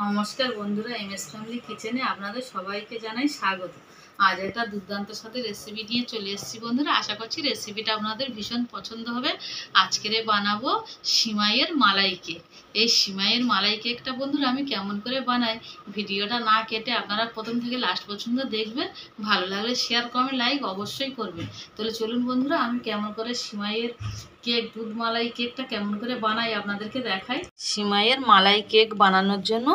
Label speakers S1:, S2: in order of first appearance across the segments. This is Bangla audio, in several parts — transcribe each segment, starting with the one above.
S1: নমস্কার বন্ধুরা, এমএস ফ্যামিলি কিচেনে আপনাদের সবাইকে জানাই স্বাগত। আজ একটা দুর্দান্ত সাথে রেসিপি নিয়ে চলে এসেছি বন্ধুরা। আশা করছি রেসিপিটা আপনাদের ভীষণ পছন্দ হবে। আজকের বানাবো সিমাইয়ের মালাই কেক। এই সিমাইয়ের মালাই কেকটা বন্ধুরা আমি কেমন করে বানাই, ভিডিওটা না কেটে আপনারা প্রথম থেকে লাস্ট পর্যন্ত দেখবেন। ভালো লাগলে শেয়ার, কমেন্ট, লাইক অবশ্যই করবেন। তাহলে চলুন বন্ধুরা, আমি কেমন করে সিমাইয়ের কেক, দুধ মালাই কেকটা কেমন করে বানাই আপনাদেরকে দেখাই। সিমাইয়ের মালাই কেক বানানোর জন্য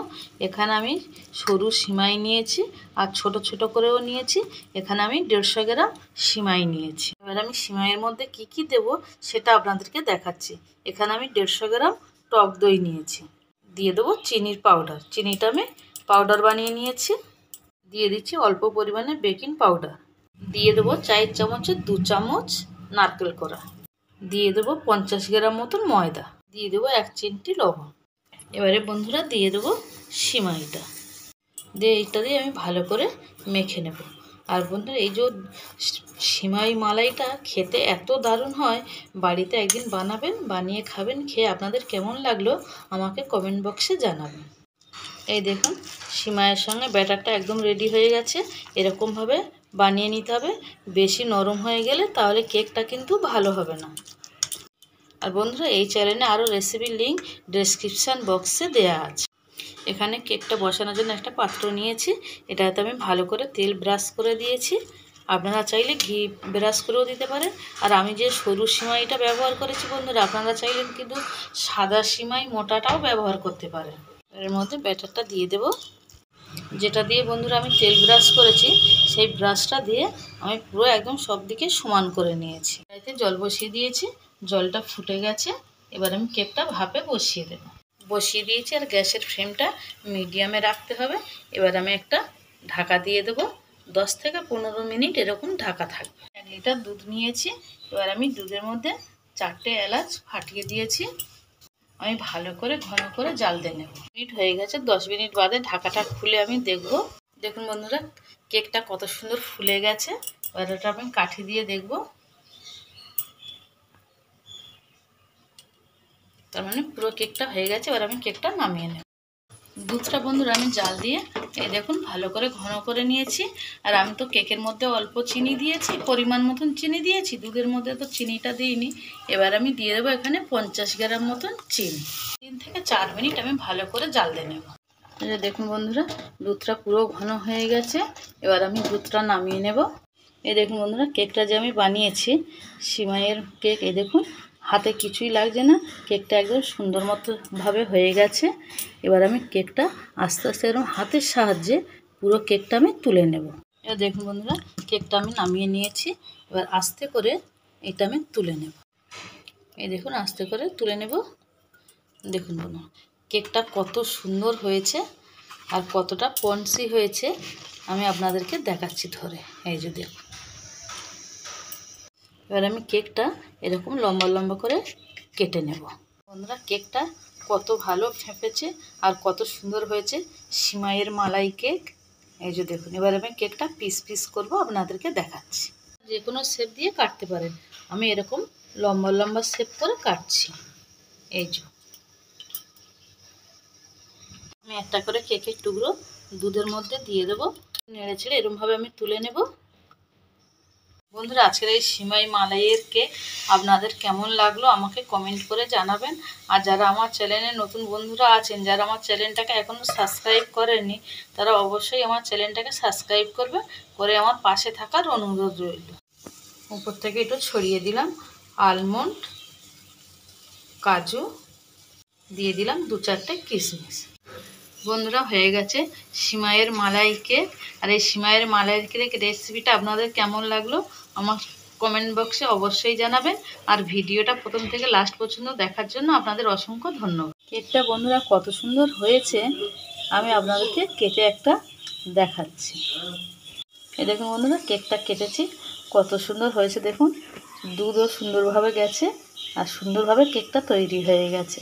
S1: এখানে আমি সরু সিমাই নিয়েছি আর ছোট ছোট করেও নিয়েছি। এখানে আমি 150 গ্রাম সিমাই নিয়েছি। এবার আমি সিমাইয়ের মধ্যে কি কি দেব সেটা আপনাদেরকে দেখাচ্ছি। এখানে আমি 150 গ্রাম টক দই নিয়েছি। দিয়ে দেবো চিনির পাউডার। চিনিটা আমি পাউডার বানিয়ে নিয়েছি। দিয়ে দিচ্ছি অল্প পরিমাণে বেকিং পাউডার। দিয়ে দেবো 4 চামচের 2 চামচ নারকেল কোড়া। দিয়ে দেবো 50 গ্রাম মতন ময়দা। দিয়ে দেবো 1 চিমটি লবণ। এবারে বন্ধুরা দিয়ে দেবো সিমাইটা। দিয়ে এইটা দিয়ে আমি ভালো করে মেখে নেব। আর বন্ধুরা এই যে সিমাই মালাইটা খেতে এত দারুণ হয়, বাড়িতে একদিন বানাবেন, বানিয়ে খাবেন। খেয়ে আপনাদের কেমন লাগলো আমাকে কমেন্ট বক্সে জানাবেন। এই দেখুন সিমাইয়ের সঙ্গে ব্যাটারটা একদম রেডি হয়ে গেছে। এরকমভাবে বানিয়ে নিতে হবে। বেশি নরম হয়ে গেলে তাহলে কেকটা কিন্তু ভালো হবে না। আর বন্ধুরা এই চ্যানেলে আরও রেসিপির লিঙ্ক ডেসক্রিপশান বক্সে দেওয়া আছে। এখানে কেকটা বসানোর জন্য একটা পাত্র নিয়েছি। এটাতে আমি ভালো করে তেল ব্রাশ করে দিয়েছি। আপনারা চাইলে ঘি ব্রাশ করেও দিতে পারেন। আর আমি যে সরু সিমাইটা ব্যবহার করেছি বন্ধুরা, আপনারা চাইলে কিন্তু সাদা সিমাই মোটাটাও ব্যবহার করতে পারেন। এর মধ্যে ব্যাটারটা দিয়ে দেব। যেটা দিয়ে বন্ধুরা আমি তেল ব্রাশ করেছি সেই ব্রাশটা দিয়ে আমি পুরো একদম সব দিকে সমান করে নিয়েছি। এতে জল বসিয়ে দিয়েছি, জলটা ফুটে গেছে। এবার আমি কেকটা ভাপে বসিয়ে দেব। বসিয়ে দিয়েছি আর গ্যাসের ফ্লেমটা মিডিয়ামে রাখতে হবে। এবার আমি একটা ঢাকা দিয়ে দেবো। 10 থেকে 15 মিনিট এরকম ঢাকা থাকবে। 1 লিটার দুধ নিয়েছি। এবার আমি দুধের মধ্যে 4টে এলাচ ফাটিয়ে দিয়েছি। আমি ভালো করে ঘন করে জাল দিয়ে নেব। মিনিট হয়ে গেছে। 10 মিনিট বাদে ঢাকাটা খুলে আমি দেখব। দেখুন বন্ধুরা কেকটা কত সুন্দর ফুলে গেছে। এবার ওটা আমি কাঠি দিয়ে দেখব। তার মানে পুরো কেকটা হয়ে গেছে। এবার আমি কেকটা নামিয়ে নেব। দুধটা বন্ধুরা আমি জাল দিয়ে এই দেখুন ভালো করে ঘন করে নিয়েছি। আর আমি তো কেকের মধ্যে অল্প চিনি দিয়েছি, পরিমাণ মতন চিনি দিয়েছি। দুধের মধ্যে তো চিনিটা দিইনি। এবার আমি দিয়ে দেবো এখানে 50 গ্রাম মতন চিনি। 3 থেকে 4 মিনিট আমি ভালো করে জাল দিয়ে নেব। দেখুন বন্ধুরা দুধটা পুরো ঘন হয়ে গেছে। এবার আমি দুধটা নামিয়ে নেব। এই দেখুন বন্ধুরা কেকটা যে আমি বানিয়েছি সিমাইয়ের কেক, এই দেখুন হাতে কিছুই লাগছে না। কেকটা একদম সুন্দর মতোভাবে হয়ে গেছে। এবার আমি কেকটা আস্তে আস্তে এরকম হাতের সাহায্যে পুরো কেকটা আমি তুলে নেব। এবার দেখুন বন্ধুরা কেকটা আমি নামিয়ে নিয়েছি। এবার আস্তে করে এটা আমি তুলে নেব। এই দেখুন আস্তে করে তুলে নেব। দেখুন বন্ধুরা কেকটা কত সুন্দর হয়েছে আর কতটা স্পঞ্জি হয়েছে আমি আপনাদেরকে দেখাচ্ছি ধরে। এই যে দেখুন। এবার আমি কেকটা এরকম লম্বা লম্বা করে কেটে নেব। বন্ধুরা কেকটা কত ভালো ফেঁপেছে আর কত সুন্দর হয়েছে সিমাইয়ের মালাই কেক। এই যে দেখুন। এবার আমি কেকটা পিস পিস করব, আপনাদেরকে দেখাচ্ছি। যে কোনো শেপ দিয়ে কাটতে পারেন। আমি এরকম লম্বা লম্বা শেপ করে কাটছি। এই যে আমি একটা করে কেকের টুকরো দুধের মধ্যে দিয়ে দেবো। নেড়ে ছেড়ে এরকমভাবে আমি তুলে নেব। বন্ধুরা আজকের এই সিমাই মালাইয়ের কেক আপনাদের কেমন লাগলো আমাকে কমেন্ট করে জানাবেন। আর যারা আমার চ্যানেলে নতুন বন্ধুরা আছেন, যারা আমার চ্যানেলটাকে এখনও সাবস্ক্রাইব করেননি, তারা অবশ্যই আমার চ্যানেলটাকে সাবস্ক্রাইব করবে, করে আমার পাশে থাকার অনুরোধ রইল। উপর থেকে একটু ছড়িয়ে দিলাম আলমন্ড, কাজু, দিয়ে দিলাম 2-4টে কিশমিশ। বন্ধুরা হয়ে গেছে সিমাইয়ের মালাই কেক। আর এই সিমাইয়ের মালাই কেক রেসিপিটা আপনাদের কেমন লাগলো আমার কমেন্ট বক্সে অবশ্যই জানাবেন। আর ভিডিওটা প্রথম থেকে লাস্ট পর্যন্ত দেখার জন্য আপনাদের অসংখ্য ধন্যবাদ। কেকটা বন্ধুরা কত সুন্দর হয়েছে আমি আপনাদেরকে কেটে একটা দেখাচ্ছি। এই দেখুন বন্ধুরা কেকটা কেটেছি, কত সুন্দর হয়েছে দেখুন। দুধও সুন্দরভাবে গেছে আর সুন্দরভাবে কেকটা তৈরি হয়ে গেছে।